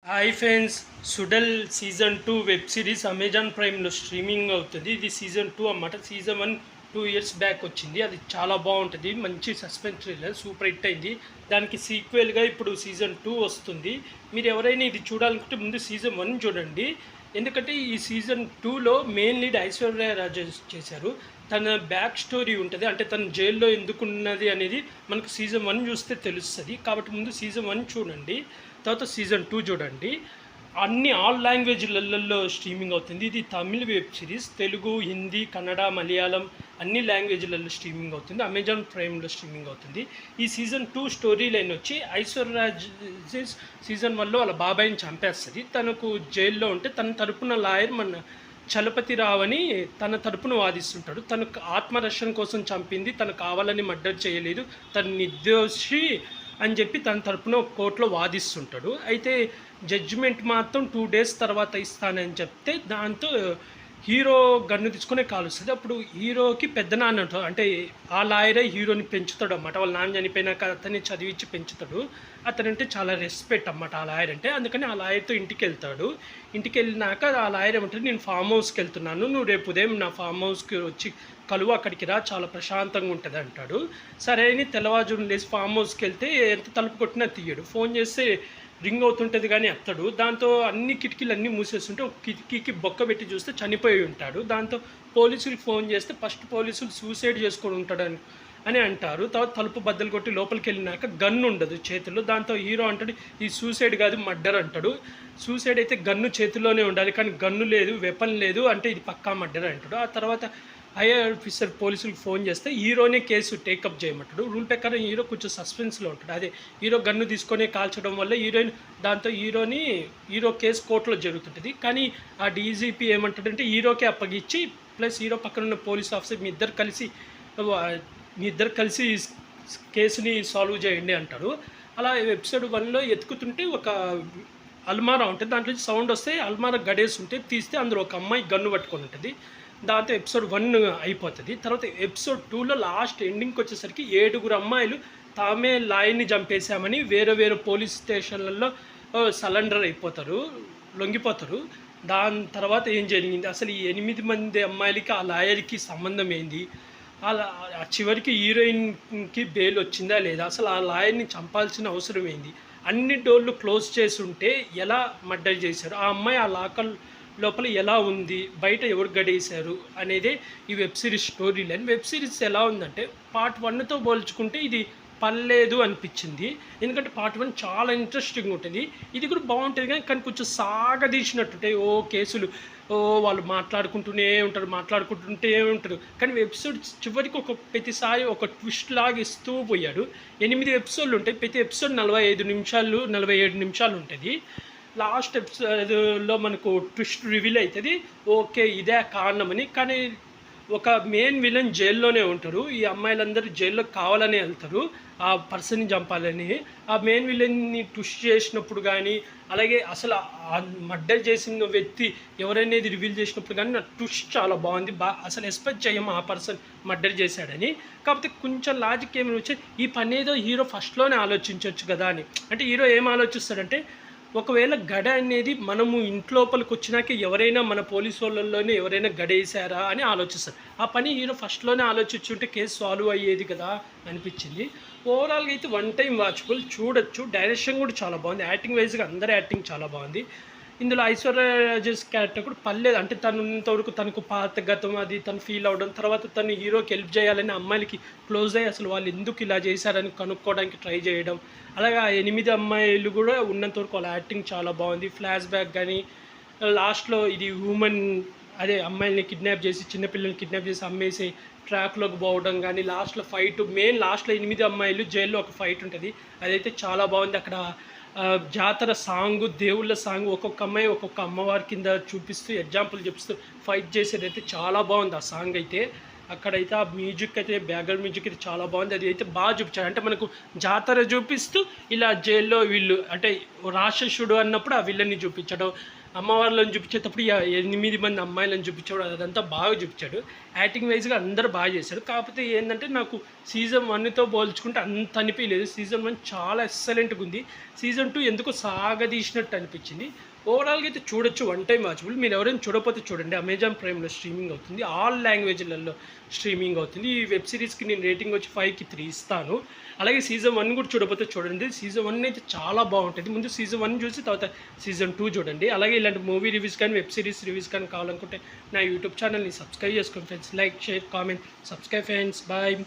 Hi friends, Suzhal season 2 web series Amazon ప్రైమ్లో streaming అవుతుంది. ఇది సీజన్ 2 అన్నమాట. సీజన్ 1 2 years బ్యాక్ వచ్చింది. అది చాలా బాగుంటుంది, మంచి సస్పెన్స్ థ్రిల్లర్, సూపర్ హిట్ అయింది. దానికి సీక్వెల్గా ఇప్పుడు సీజన్ 2 వస్తుంది. మీరు ఎవరైనా ఇది చూడాలనుకుంటే ముందు సీజన్ 1 చూడండి. ఎందుకంటే ఈ సీజన్ 2లో మెయిన్ లీడ్ ఐశ్వర్య రాజేష్ చేశారు. తన బ్యాక్ స్టోరీ ఉంటుంది, అంటే తన జైల్లో ఎందుకున్నది అనేది మనకు సీజన్ 1 చూస్తే తెలుస్తుంది. కాబట్టి ముందు సీజన్ 1 చూడండి, తర్వాత సీజన్ 2 చూడండి. ఆల్ లాంగ్వేజ్లలో స్ట్రీమింగ్ అవుతుంది. ఇది తమిళ్ వెబ్ సిరీస్, తెలుగు, హిందీ, కన్నడ, మలయాళం అన్ని లాంగ్వేజ్లలో స్ట్రీమింగ్ అవుతుంది. అమెజాన్ ప్రైమ్లో స్ట్రీమింగ్ అవుతుంది. ఈ సీజన్ 2 స్టోరీ లైన్ వచ్చి ఐశ్వర్యరాజ్ సీజన్ 1లో వాళ్ళ బాబాయిని చంపేస్తుంది. తనకు జైల్లో ఉంటే తన తరపున లాయర్ మన చలపతి రావ్ అని తన తరపున వాదిస్తుంటాడు. తనకు ఆత్మరక్షణ కోసం చంపింది, తను కావాలని మర్డర్ చేయలేదు, తను నిర్దోషి అని చెప్పి తన తరపున కోర్టులో వాదిస్తుంటాడు. అయితే జడ్జిమెంట్ మాత్రం 2 days తర్వాత ఇస్తానని చెప్తే దాంతో హీరో గన్ను తీసుకునే కాలుస్తుంది. అప్పుడు హీరోకి పెద్ద నాన్న ఉంటాడు, అంటే ఆ లాయరే హీరోని పెంచుతాడు అన్నమాట. వాళ్ళ నాన్న చనిపోయినాక అతన్ని చదివించి పెంచుతాడు. అతనంటే చాలా రెస్పెక్ట్ అన్నమాట ఆ లాయర్ అంటే. అందుకని ఆ లాయర్తో ఇంటికి వెళ్తాడు. ఇంటికి వెళ్ళినాక ఆ లాయర్ ఏమంటాడు, నేను ఫామ్ హౌస్కి వెళ్తున్నాను, నువ్వు రేపు ఉదయం నా ఫామ్ హౌస్కి వచ్చి కలువు, అక్కడికి రా, చాలా ప్రశాంతంగా ఉంటుంది అంటాడు. సరే అని తెల్లవారుజామున లేచి ఫామ్ హౌస్కి వెళ్తే ఎంత తలుపు కొట్టినా తీయడు. ఫోన్ చేస్తే రింగ్ అవుతుంటుంది కానీ ఎత్తడు. దాంతో అన్ని కిటికీలు అన్నీ మూసేస్తుంటే ఒక కిటికీకి బొక్క పెట్టి చూస్తే చనిపోయి ఉంటాడు. దాంతో పోలీసులకు ఫోన్ చేస్తే ఫస్ట్ పోలీసులు సూసైడ్ చేసుకొని ఉంటాడని అని అంటారు. తర్వాత తలుపు బద్దలు కొట్టి లోపలికి వెళ్ళినాక గన్ను ఉండదు చేతిలో. దాంతో హీరో అంటాడు, ఈ సూసైడ్ కాదు మర్డర్ అంటాడు. సూసైడ్ అయితే గన్ను చేతిలోనే ఉండాలి, కానీ గన్ను లేదు, వెపన్ లేదు, అంటే ఇది పక్కా మర్డర్ అంటాడు. ఆ తర్వాత హైయర్ ఆఫీసర్ పోలీసులకు ఫోన్ చేస్తే హీరోనే కేసు టేకప్ చేయమంటాడు. రూల్ ప్రకారం హీరో కొంచెం సస్పెన్స్లో ఉంటాడు. అదే హీరో గన్ను తీసుకొని కాల్చడం వల్ల దాంతో హీరో కేసు కోర్టులో జరుగుతుంటుంది. కానీ ఆ డీజీపీ ఏమంటాడంటే హీరోకే అప్పగించి, ప్లస్ హీరో పక్కన ఉన్న పోలీస్ ఆఫీసర్ మీ ఇద్దరు కలిసి కేసుని సాల్వ్ చేయండి అంటాడు. అలా ఎపిసోడ్ 1లో ఎత్తుకుతుంటే ఒక అల్మారా ఉంటుంది, దాంట్లో సౌండ్ వస్తే అల్మారా గడేసి ఉంటే తీస్తే అందులో ఒక అమ్మాయి గన్ను పట్టుకొని ఉంటుంది. దాంతో ఎపిసోడ్ 1 అయిపోతుంది. తర్వాత ఎపిసోడ్ 2లో లాస్ట్ ఎండింగ్కి వచ్చేసరికి 7 అమ్మాయిలు తామే లాయర్ని చంపేశామని వేరే పోలీస్ స్టేషన్లలో సరెండర్ అయిపోతారు, లొంగిపోతారు. దాని తర్వాత ఏం జరిగింది, అసలు ఈ 8 మంది అమ్మాయిలకి ఆ లాయర్కి సంబంధం ఏంది, అలా చివరికి హీరోయిన్కి బెయిల్ వచ్చిందా లేదా, అసలు ఆ లాయర్ని చంపాల్సిన అవసరం ఏంది, అన్ని డోర్లు క్లోజ్ చేసి ఉంటే ఎలా మర్డర్ చేశారు, ఆ అమ్మాయి ఆ లాకర్ లోపల ఎలా ఉంది, బయట ఎవరు గడేశారు అనేదే ఈ web series story line. Web series ఎలా ఉందంటే పార్ట్ 1తో పోల్చుకుంటే ఇది పర్లేదు అనిపించింది. ఎందుకంటే పార్ట్ 1 చాలా ఇంట్రెస్టింగ్ ఉంటుంది, ఇది కూడా బాగుంటుంది. కానీ కొంచెం సాగదీసినట్టుంటాయి. కేసులు, వాళ్ళు మాట్లాడుకుంటూనే ఉంటారు. కానీ ఎపిసోడ్ చివరికి ప్రతిసారి ఒక ట్విస్ట్ లాగా ఇస్తూ పోయాడు. 8 ఎపిసోడ్లు ఉంటాయి, ప్రతి ఎపిసోడ్ 45 నిమిషాలు 47 నిమిషాలు ఉంటుంది. లాస్ట్ ఎపిసోడ్లో మనకు ట్విస్ట్ రివీల్ అవుతుంది, ఇదే కారణమని. కానీ ఒక మెయిన్ విలన్ జైల్లోనే ఉంటారు. ఈ అమ్మాయిలందరూ జైల్లో కావాలనే వెళ్తారు ఆ పర్సన్ని చంపాలని. ఆ మెయిన్ విలన్ని ట్విస్ట్ చేసినప్పుడు కానీ, అలాగే అసలు ఆ మర్డర్ చేసిన వ్యక్తి ఎవరనేది రివీల్ చేసినప్పుడు కానీ నా ట్విస్ట్ చాలా బాగుంది. అసలు ఎక్స్పెక్ట్ చేయము ఆ పర్సన్ మర్డర్ చేశాడని. కాకపోతే కొంచెం లాజిక్ ఏమైనా వచ్చి ఈ పని ఏదో హీరో ఫస్ట్లోనే ఆలోచించవచ్చు కదా అని. అంటే హీరో ఏం ఆలోచిస్తాడంటే, ఒకవేళ గడ అనేది మనము ఇంట్లోపలికి వచ్చినాక ఎవరైనా మన పోలీసు వాళ్ళల్లోనే ఎవరైనా గడేసారా అని ఆలోచిస్తారు. ఆ పని హీరో ఫస్ట్లోనే ఆలోచించుంటే కేసు సాల్వ్ అయ్యేది కదా అనిపించింది. ఓవరాల్గా అయితే 1 time వాచబుల్, చూడొచ్చు. డైరెక్షన్ కూడా చాలా బాగుంది, యాక్టింగ్ వైజ్గా అందరి యాక్టింగ్ చాలా బాగుంది. ఇందులో ఐశ్వర్య రాజేష్ క్యారెక్టర్ కూడా పర్లేదు, అంటే తను ఉన్నంతవరకు తనకు పాత గతం అది తను ఫీల్ అవ్వడం, తర్వాత తను హీరోకి హెల్ప్ చేయాలని అమ్మాయిలకి క్లోజ్ అయ్యి అసలు వాళ్ళు ఎందుకు ఇలా చేశారని కనుక్కోవడానికి ట్రై చేయడం, అలాగే ఆ 8 అమ్మాయిలు కూడా ఉన్నంతవరకు వాళ్ళ యాక్టింగ్ చాలా బాగుంది. ఫ్లాష్ బ్యాక్ కానీ లాస్ట్లో ఇది అమ్మాయిల్ని కిడ్నాప్ చేసి, చిన్నపిల్లల్ని కిడ్నాప్ చేసి అమ్మేసి ట్రాక్లోకి పోవడం కానీ, లాస్ట్లో ఫైట్, లాస్ట్లో 8 అమ్మాయిలు జైల్లో ఒక ఫైట్ ఉంటుంది, అదైతే చాలా బాగుంది. అక్కడ జాతర సాంగ్, దేవుళ్ళ సాంగ్, ఒక్కొక్క అమ్మాయి ఒక్కొక్క అమ్మవారి కింద చూపిస్తూ ఎగ్జాంపుల్ చూపిస్తూ ఫైట్ చేసేది అయితే చాలా బాగుంది ఆ సాంగ్ అయితే. అక్కడైతే ఆ మ్యూజిక్ అయితే, బ్యాక్గ్రౌండ్ మ్యూజిక్ అయితే చాలా బాగుంది. అది అయితే బాగా చూపించాడు, అంటే మనకు జాతర చూపిస్తూ ఇలా జైల్లో వీళ్ళు అంటే రాక్షసుడు అన్నప్పుడు ఆ విల్లన్ని చూపించడం, అమ్మవార్లను చూపించేటప్పుడు 8 మంది అమ్మాయిలను చూపించాడు, అదంతా బాగా చూపించాడు. యాక్టింగ్ వైజ్గా అందరూ బాగా చేశాడు. కాకపోతే ఏంటంటే నాకు సీజన్ 1తో పోల్చుకుంటే అంత అనిపించలేదు. సీజన్ 1 చాలా ఎక్సలెంట్గా ఉంది. సీజన్ 2 ఎందుకో సాగదీసినట్టు అనిపించింది. ఓవరాల్గా అయితే చూడొచ్చు, వన్ టైం వాచబుల్. మీరు ఎవరైనా చూడకపోతే చూడండి, అమెజాన్ ప్రైమ్లో స్ట్రీమింగ్ అవుతుంది, ఆల్ లాంగ్వేజ్లలో స్ట్రీమింగ్ అవుతుంది. ఈ వెబ్ సిరీస్కి నేను రేటింగ్ వచ్చి 5కి 3 ఇస్తాను. అలాగే సీజన్ 1 కూడా చూడకపోతే చూడండి, సీజన్ 1 అయితే చాలా బాగుంటుంది. ముందు సీజన్ 1 చూసి తర్వాత సీజన్ 2 చూడండి. అలాగే ఇలాంటి మూవీ రివ్యూస్ కానీ వెబ్ సిరీస్ రివ్యూస్ కానీ కావాలనుకుంటే నా యూట్యూబ్ ఛానల్ని సబ్స్క్రైబ్ చేసుకోండి friends. Like, share, comment, subscribe friends. Bye.